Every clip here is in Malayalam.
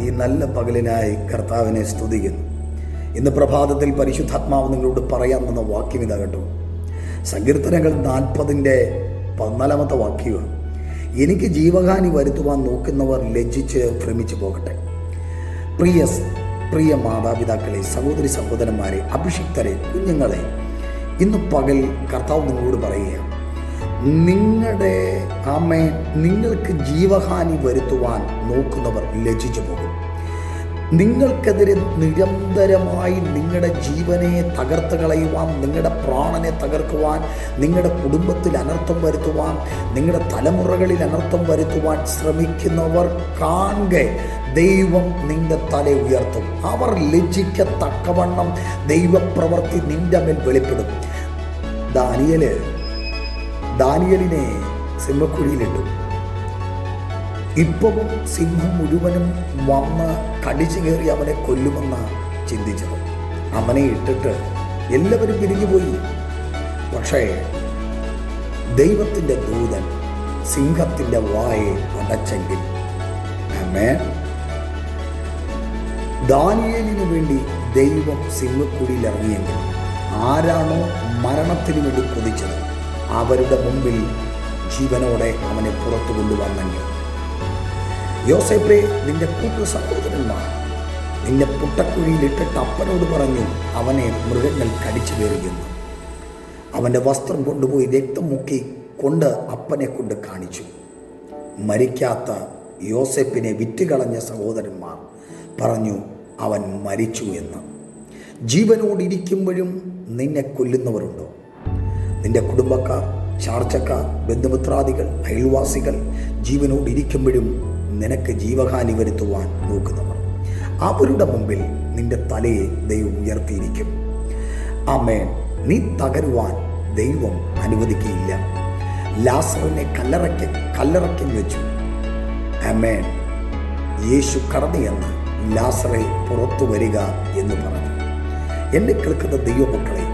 ഈ നല്ല പകലിനായി കർത്താവിനെ സ്തുതിക്കുന്നു. ഇന്ന് പ്രഭാതത്തിൽ പരിശുദ്ധാത്മാവ് നിങ്ങളോട് പറയാൻ തന്ന വാക്യം ഇതാ കേട്ടോ. സങ്കീർത്തനങ്ങൾ 40-14 വാക്യമാണ്. എനിക്ക് ജീവഹാനി വരുത്തുവാൻ നോക്കുന്നവർ ലജ്ജിച്ച് ഭ്രമിച്ചു പോകട്ടെ. പ്രിയ മാതാപിതാക്കളെ, സഹോദരി സഹോദരന്മാരെ, അഭിഷിക്തരെ, കുഞ്ഞുങ്ങളെ, ഇന്ന് പകൽ കർത്താവ് നിങ്ങളോട് പറയുക, നിങ്ങൾക്ക് ജീവഹാനി വരുത്തുവാൻ നോക്കുന്നവർ ലജ്ജിച്ചു പോകും. നിങ്ങൾക്കെതിരെ നിരന്തരമായി നിങ്ങളുടെ ജീവനെ തകർത്ത് കളയുവാൻ, നിങ്ങളുടെ പ്രാണനെ തകർക്കുവാൻ, നിങ്ങളുടെ കുടുംബത്തിൽ അനർത്ഥം വരുത്തുവാൻ, നിങ്ങളുടെ തലമുറകളിൽ അനർത്ഥം വരുത്തുവാൻ ശ്രമിക്കുന്നവർ കാണുക, ദൈവം നിന്റെ തല ഉയർത്തും. അവർ ലജ്ജിക്കത്തക്കവണ്ണം ദൈവപ്രവൃത്തി നിന്റെ മേൽ വെളിപ്പെടും. ദാനിയേലിനെ സിംഹക്കുഴിയിലിട്ടു. ഇപ്പം സിംഹം മുഴുവനും വന്ന് കടിച്ചു കയറി അവനെ കൊല്ലുമെന്നാണ് ചിന്തിച്ചത്. അവനെ ഇട്ടിട്ട് എല്ലാവരും പിരിഞ്ഞുപോയി. പക്ഷേ ദൈവത്തിൻ്റെ ദൂതൻ സിംഹത്തിൻ്റെ വായെ അടച്ചെങ്കിൽ ദാനിയേലിനു വേണ്ടി ദൈവം സിംഹക്കുഴിയിൽ ഇറങ്ങിയെങ്കിൽ ആരാണോ മരണത്തിന് വേണ്ടി കൊതിച്ചത് അവരുടെ മുമ്പിൽ ജീവനോടെ അവനെ പുറത്തു കൊണ്ടുവന്നെങ്കിൽ, യോസേപ്പേ, നിന്റെ കൂട്ടു സഹോദരന്മാർ നിന്നെ പുട്ടക്കുഴിയിലിട്ടിട്ട് അപ്പനോട് പറഞ്ഞു, അവനെ മൃഗങ്ങൾ കടിച്ചു കയറിയെന്ന്. അവൻ്റെ വസ്ത്രം കൊണ്ടുപോയി രക്തം മുക്കി കൊണ്ട് അപ്പനെ കൊണ്ട് കാണിച്ചു. മരിക്കാത്ത യോസേപ്പിനെ വിറ്റുകളഞ്ഞ സഹോദരന്മാർ പറഞ്ഞു, അവൻ മരിച്ചു എന്ന്. ജീവനോടിരിക്കുമ്പോഴും നിന്നെ കൊല്ലുന്നവരുണ്ടോ? നിന്റെ കുടുംബക്കാർ, ചാർച്ചക്കാർ, ബന്ധുമിത്രാദികൾ, അയൽവാസികൾ ജീവനോടിരിക്കുമ്പോഴും നിനക്ക് ജീവഹാനി വരുത്തുവാൻ നോക്കുന്നവർ, അവരുടെ മുമ്പിൽ നിന്റെ തലയെ ദൈവം ഉയർത്തിയിരിക്കും. ആമേൻ. നീ തകരുവാൻ ദൈവം അനുവദിക്കുകയില്ല. ലാസറിനെ കല്ലറയ്ക്കൽ വെച്ചു. ആമേൻ. യേശു കടന്നു എന്ന് ലാസറെ പുറത്തു വരിക എന്ന് പറഞ്ഞു. എന്നെ കേൾക്കുന്ന ദൈവമക്കളെ,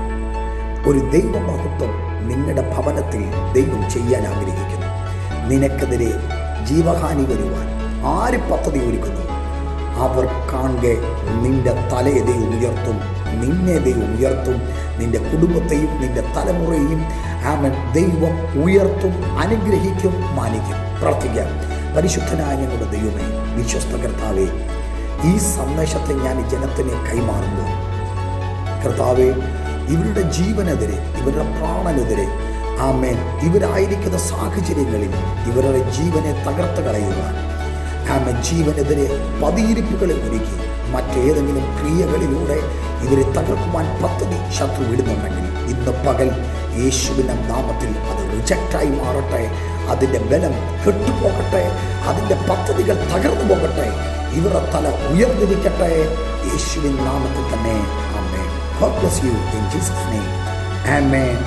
ഒരു ദൈവമഹത്വം നിങ്ങളുടെ ഭവനത്തിൽ ദൈവം ചെയ്യാൻ ആഗ്രഹിക്കുന്നു. നിനക്കെതിരെ ജീവഹാനി വരുവാൻ ആര് പദ്ധതി ഒരുക്കുന്നു അവർ കാണുക, നിന്റെ തലയെ ദൈവം ഉയർത്തും, നിന്നെ ദൈവം ഉയർത്തും, നിന്റെ കുടുംബത്തെയും നിന്റെ തലമുറയെയും ദൈവം ഉയർത്തും, അനുഗ്രഹിക്കും, മാനിക്കും. പ്രാർത്ഥിക്കാം. പരിശുദ്ധനായ ഞങ്ങളുടെ ദൈവമേ, വിശ്വസ്ത കർത്താവേ, ഈ സന്ദേശത്തെ ഞാൻ ജനത്തിനെ കൈമാറുന്നു. കർത്താവേ, ഇവരുടെ ജീവനെതിരെ, ഇവരുടെ പ്രാണനെതിരെ, ഇവരായിരിക്കുന്ന സാഹചര്യങ്ങളിൽ ഇവരുടെ ജീവനെ തകർത്ത് കളയുവാൻ, ജീവനെതിരെ പതിയിരിപ്പുകളെ ഒരുക്കി മറ്റേതെങ്കിലും ക്രിയകളിലൂടെ ഇവരെ തകർക്കുവാൻ പദ്ധതി ശത്രു വിടുന്നുണ്ടെങ്കിൽ ഇന്ന് പകൽ യേശുവിൻ്റെ നാമത്തിൽ അത് റിജക്റ്റായി മാറട്ടെ. അതിൻ്റെ ബലം കെട്ടുപോകട്ടെ, അതിൻ്റെ പദ്ധതികൾ തകർന്നു പോകട്ടെ, ഇവരുടെ തല ഉയർന്നിരിക്കട്ടെ. യേശുവിൻ നാമത്തിൽ തന്നെ. ആമേൻ. God bless you in Jesus' name. Amen.